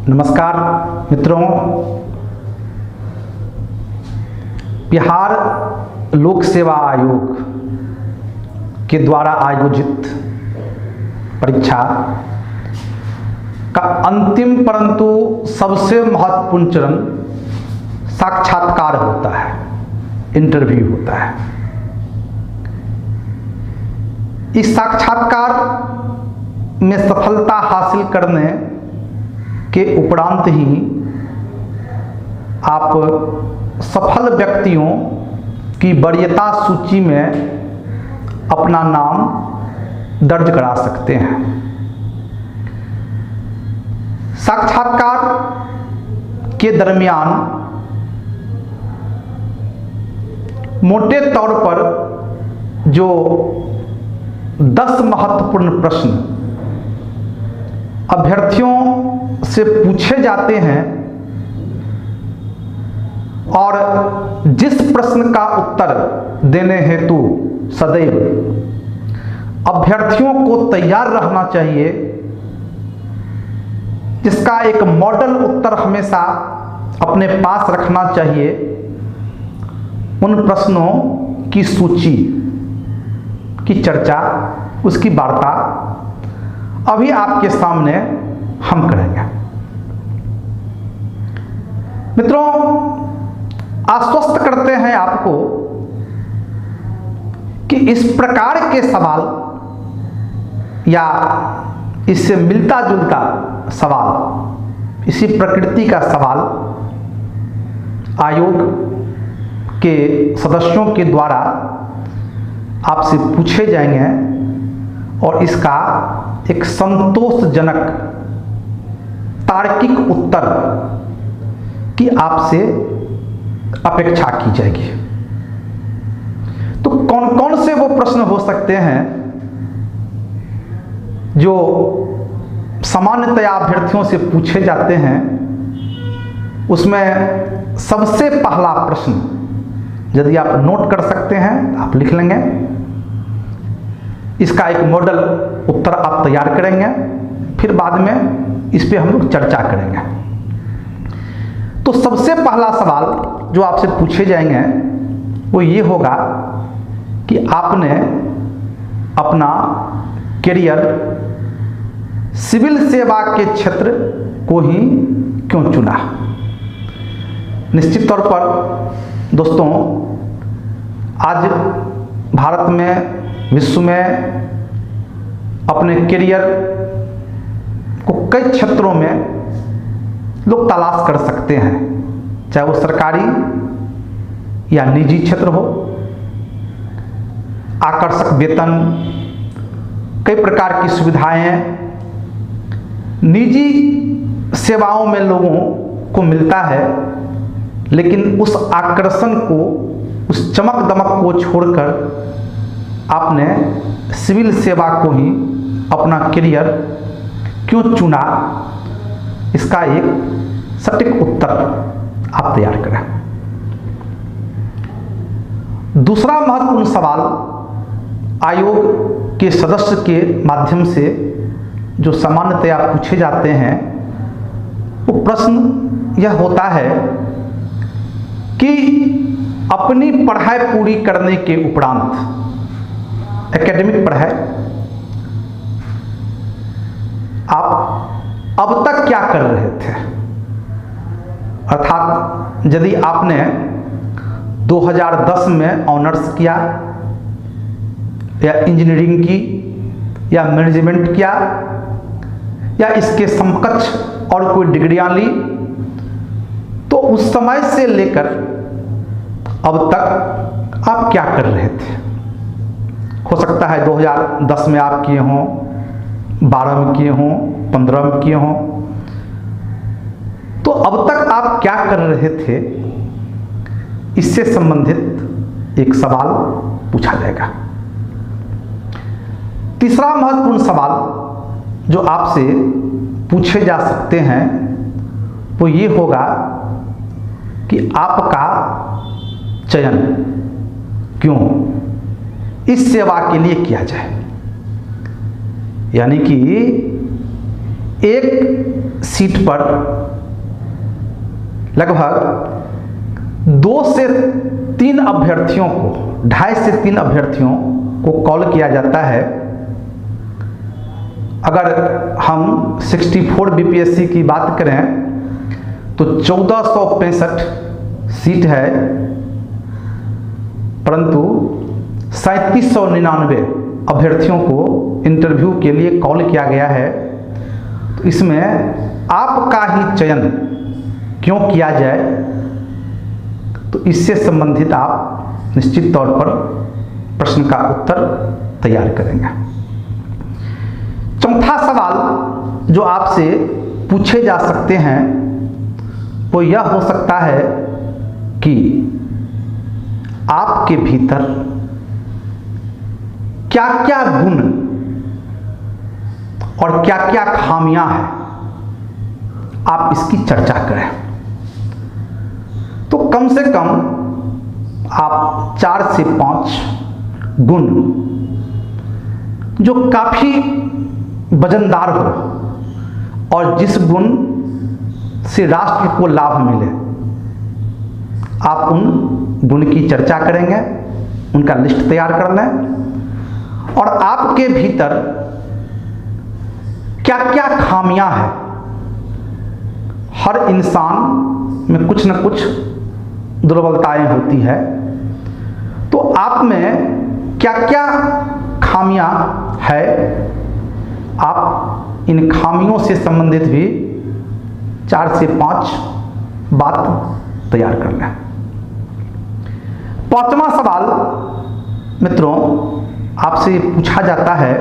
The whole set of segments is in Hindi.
नमस्कार मित्रों, बिहार लोक सेवा आयोग के द्वारा आयोजित परीक्षा का अंतिम परंतु सबसे महत्वपूर्ण चरण साक्षात्कार होता है, इंटरव्यू होता है। इस साक्षात्कार में सफलता हासिल करने के उपरांत ही आप सफल व्यक्तियों की वरीयता सूची में अपना नाम दर्ज करा सकते हैं। साक्षात्कार के दरमियान मोटे तौर पर जो 10 महत्वपूर्ण प्रश्न अभ्यर्थियों से पूछे जाते हैं और जिस प्रश्न का उत्तर देने हेतु सदैव अभ्यर्थियों को तैयार रहना चाहिए, जिसका एक मॉडल उत्तर हमेशा अपने पास रखना चाहिए, उन प्रश्नों की सूची की चर्चा, उसकी वार्ता अभी आपके सामने हम करेंगे। मित्रों, आश्वस्त करते हैं आपको कि इस प्रकार के सवाल या इससे मिलता जुलता सवाल, इसी प्रकृति का सवाल आयोग के सदस्यों के द्वारा आपसे पूछे जाएंगे और इसका एक संतोषजनक तार्किक उत्तर की आपसे अपेक्षा की जाएगी। तो कौन कौन से वो प्रश्न हो सकते हैं जो सामान्यतया अभ्यर्थियों से पूछे जाते हैं? उसमें सबसे पहला प्रश्न, यदि आप नोट कर सकते हैं आप लिख लेंगे, इसका एक मॉडल उत्तर आप तैयार करेंगे, फिर बाद में इस पे हम लोग चर्चा करेंगे। तो सबसे पहला सवाल जो आपसे पूछे जाएंगे वो ये होगा कि आपने अपना करियर सिविल सेवा के क्षेत्र को ही क्यों चुना? निश्चित तौर पर दोस्तों, आज भारत में, विश्व में अपने करियर को कई क्षेत्रों में लोग तलाश कर सकते हैं, चाहे वो सरकारी या निजी क्षेत्र हो। आकर्षक वेतन, कई प्रकार की सुविधाएं निजी सेवाओं में लोगों को मिलता है, लेकिन उस आकर्षण को, उस चमक दमक को छोड़कर आपने सिविल सेवा को ही अपना करियर क्यों चुना? इसका एक सटीक उत्तर आप तैयार करें। दूसरा महत्वपूर्ण सवाल आयोग के सदस्य के माध्यम से जो सामान्यतया पूछे जाते हैं, वो प्रश्न यह होता है कि अपनी पढ़ाई पूरी करने के उपरांत, एकेडमिक पढ़ाई, आप अब तक क्या कर रहे थे? अर्थात यदि आपने 2010 में ऑनर्स किया या इंजीनियरिंग की या मैनेजमेंट किया या इसके समकक्ष और कोई डिग्रियां ली, तो उस समय से लेकर अब तक आप क्या कर रहे थे? हो सकता है 2010 में आप किए हों, 12 में किए हों, 15 में किए हों। तो अब तक आप क्या कर रहे थे, इससे संबंधित एक सवाल पूछा जाएगा। तीसरा महत्वपूर्ण सवाल जो आपसे पूछे जा सकते हैं वो ये होगा कि आपका चयन क्यों इस सेवा के लिए किया जाए। यानी कि एक सीट पर लगभग 2 से 3 अभ्यर्थियों को, 2.5 से 3 अभ्यर्थियों को कॉल किया जाता है। अगर हम 64 बीपीएससी की बात करें तो 1465 सीट है, परंतु 3799 अभ्यर्थियों को इंटरव्यू के लिए कॉल किया गया है। तो इसमें आपका ही चयन क्यों किया जाए, तो इससे संबंधित आप निश्चित तौर पर प्रश्न का उत्तर तैयार करेंगे। चौथा सवाल जो आपसे पूछे जा सकते हैं वो यह हो सकता है कि आपके भीतर क्या क्या गुण और क्या क्या खामियां हैं, आप इसकी चर्चा करें। तो कम से कम आप 4 से 5 गुण जो काफी वजनदार हो और जिस गुण से राष्ट्र को लाभ मिले, आप उन गुण की चर्चा करेंगे, उनका लिस्ट तैयार कर लें। और आपके भीतर क्या क्या खामियां हैं, हर इंसान में कुछ न कुछ दुर्बलताएं होती है, तो आप में क्या क्या खामियां है, आप इन खामियों से संबंधित भी 4 से 5 बात तैयार कर लें। 5वां सवाल मित्रों आपसे पूछा जाता है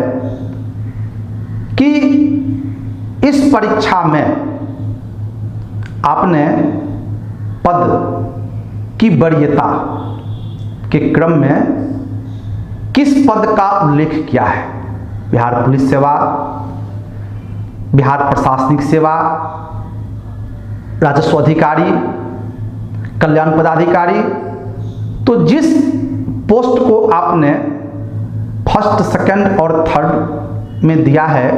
कि इस परीक्षा में आपने पद की वरीयता के क्रम में किस पद का उल्लेख किया है? बिहार पुलिस सेवा, बिहार प्रशासनिक सेवा, राजस्व अधिकारी, कल्याण पदाधिकारी। तो जिस पोस्ट को आपने फर्स्ट, सेकंड और थर्ड में दिया है,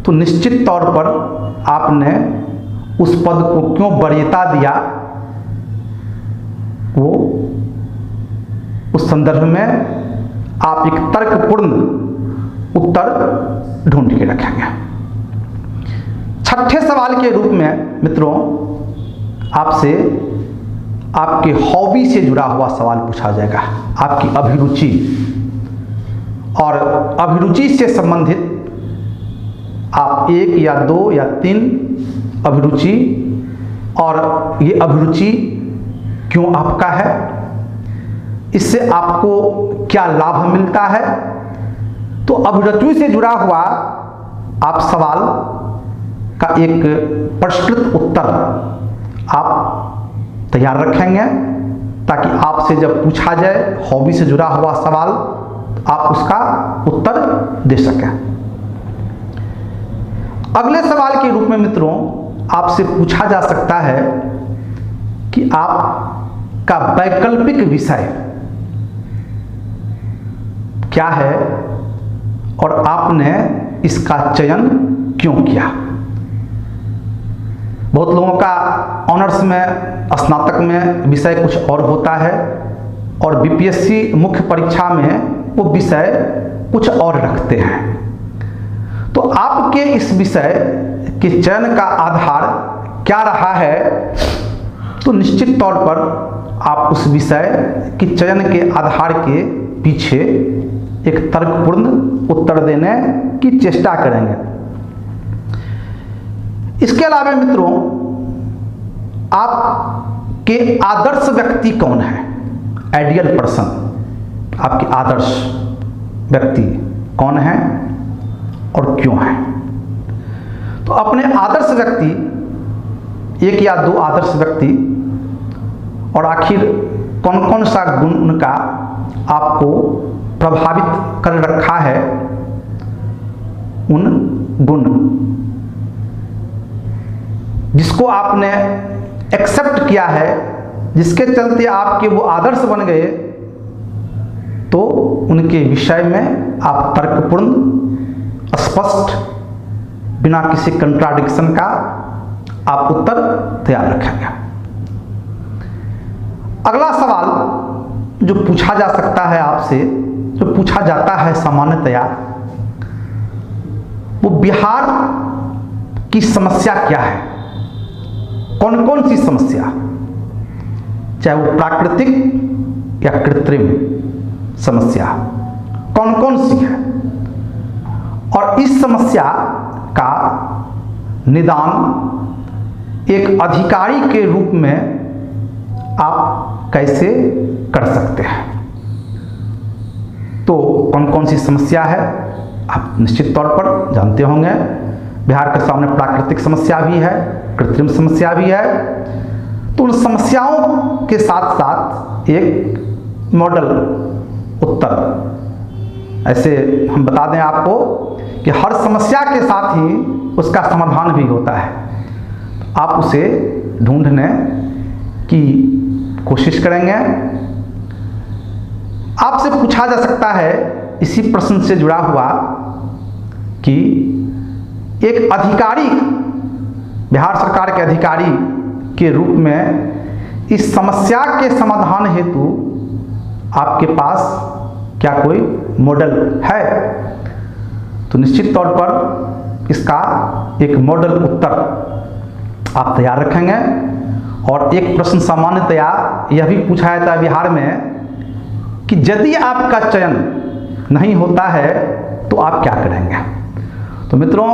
तो निश्चित तौर पर आपने उस पद को क्यों वरीयता दिया, वो उस संदर्भ में आप एक तर्कपूर्ण उत्तर ढूंढ के रखेंगे। 6ठे सवाल के रूप में मित्रों आपसे आपके हॉबी से जुड़ा हुआ सवाल पूछा जाएगा, आपकी अभिरुचि, और अभिरुचि से संबंधित आप 1 या 2 या 3 अभिरुचि, और ये अभिरुचि क्यों आपका है, इससे आपको क्या लाभ मिलता है। तो अभिरुचि से जुड़ा हुआ आप सवाल का एक परिष्कृत उत्तर आप तैयार रखेंगे, ताकि आपसे जब पूछा जाए हॉबी से जुड़ा हुआ सवाल, आप उसका उत्तर दे सकें। अगले सवाल के रूप में मित्रों आपसे पूछा जा सकता है कि आपका वैकल्पिक विषय क्या है और आपने इसका चयन क्यों किया। बहुत लोगों का ऑनर्स में, स्नातक में विषय कुछ और होता है, और बीपीएससी मुख्य परीक्षा में वो विषय कुछ और रखते हैं। तो आपके इस विषय के चयन का आधार क्या रहा है, तो निश्चित तौर पर आप उस विषय के चयन के आधार के पीछे एक तर्कपूर्ण उत्तर देने की चेष्टा करेंगे। इसके अलावा मित्रों आपके आदर्श व्यक्ति कौन है, आइडियल पर्सन, आपके आदर्श व्यक्ति कौन है और क्यों है। तो अपने आदर्श व्यक्ति, 1 या 2 आदर्श व्यक्ति, और आखिर कौन कौन सा गुण उनका आपको प्रभावित कर रखा है, उन गुण जिसको आपने एक्सेप्ट किया है, जिसके चलते आपके वो आदर्श बन गए, तो उनके विषय में आप तर्कपूर्ण, स्पष्ट बिना किसी कंट्राडिक्शन का आप उत्तर तैयार रखेंगे। अगला सवाल जो पूछा जा सकता है आपसे, जो पूछा जाता है सामान्यतया, वो बिहार की समस्या क्या है, कौन कौन सी समस्या, चाहे वो प्राकृतिक या कृत्रिम समस्या, कौन कौन सी है, और इस समस्या का निदान एक अधिकारी के रूप में आप कैसे कर सकते हैं। तो कौन कौन सी समस्या है आप निश्चित तौर पर जानते होंगे। बिहार के सामने प्राकृतिक समस्या भी है, कृत्रिम समस्या भी है। तो उन समस्याओं के साथ साथ एक मॉडल उत्तर, ऐसे हम बता दें आपको कि हर समस्या के साथ ही उसका समाधान भी होता है। आप उसे ढूंढने की कोशिश करेंगे। आपसे पूछा जा सकता है इसी प्रश्न से जुड़ा हुआ कि एक अधिकारी, बिहार सरकार के अधिकारी के रूप में इस समस्या के समाधान हेतु आपके पास क्या कोई मॉडल है। तो निश्चित तौर पर इसका एक मॉडल उत्तर आप तैयार रखेंगे। और एक प्रश्न सामान्यतया यह भी पूछा जाता है बिहार में कि यदि आपका चयन नहीं होता है तो आप क्या करेंगे। तो मित्रों,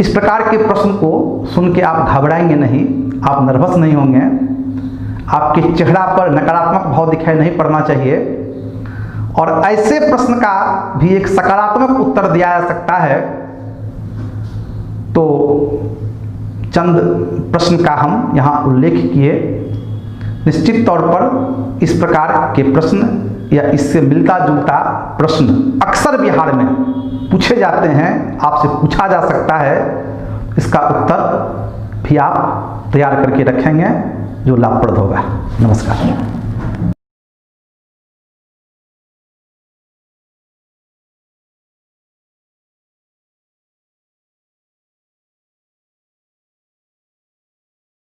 इस प्रकार के प्रश्न को सुन के आप घबराएंगे नहीं, आप नर्वस नहीं होंगे, आपके चेहरा पर नकारात्मक भाव दिखाई नहीं पड़ना चाहिए। और ऐसे प्रश्न का भी एक सकारात्मक उत्तर दिया जा सकता है। तो चंद प्रश्न का हम यहाँ उल्लेख किए। निश्चित तौर पर इस प्रकार के प्रश्न या इससे मिलता जुलता प्रश्न अक्सर बिहार में पूछे जाते हैं, आपसे पूछा जा सकता है। इसका उत्तर भी आप तैयार करके रखेंगे जो लाभप्रद होगा। नमस्कार।